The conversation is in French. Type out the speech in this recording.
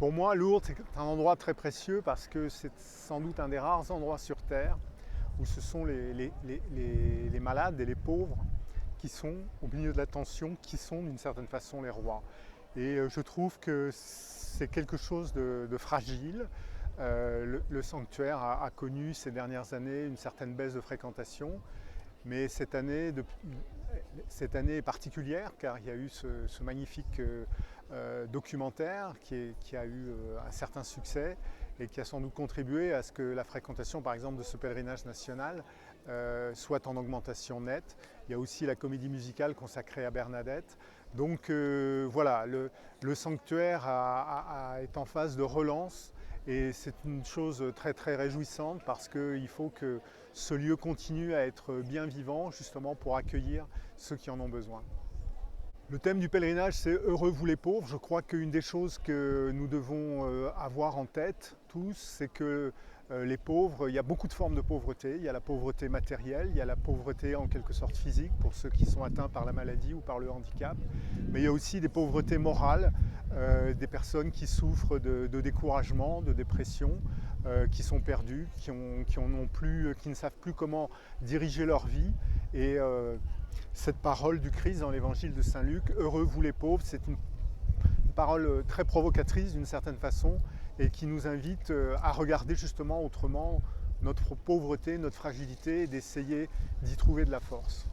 Pour moi, Lourdes est un endroit très précieux parce que c'est sans doute un des rares endroits sur Terre où ce sont les malades et les pauvres qui sont au milieu de la tension, qui sont d'une certaine façon les rois. Et je trouve que c'est quelque chose de fragile. Le sanctuaire a connu ces dernières années une certaine baisse de fréquentation, mais cette année est particulière car il y a eu ce magnifique documentaire qui a eu un certain succès et qui a sans doute contribué à ce que la fréquentation par exemple de ce pèlerinage national soit en augmentation nette. Il y a aussi la comédie musicale consacrée à Bernadette. Donc voilà, le sanctuaire est en phase de relance. Et c'est une chose très très réjouissante parce qu'il faut que ce lieu continue à être bien vivant justement pour accueillir ceux qui en ont besoin. Le thème du pèlerinage, c'est « Heureux vous les pauvres ». Je crois qu'une des choses que nous devons avoir en tête tous, c'est que les pauvres, il y a beaucoup de formes de pauvreté. Il y a la pauvreté matérielle, il y a la pauvreté en quelque sorte physique pour ceux qui sont atteints par la maladie ou par le handicap. Mais il y a aussi des pauvretés morales, des personnes qui souffrent de découragement, de dépression, qui sont perdues, qui ne savent plus comment diriger leur vie. Et cette parole du Christ dans l'évangile de Saint Luc, « Heureux vous les pauvres », c'est une parole très provocatrice d'une certaine façon et qui nous invite à regarder justement autrement notre pauvreté, notre fragilité et d'essayer d'y trouver de la force.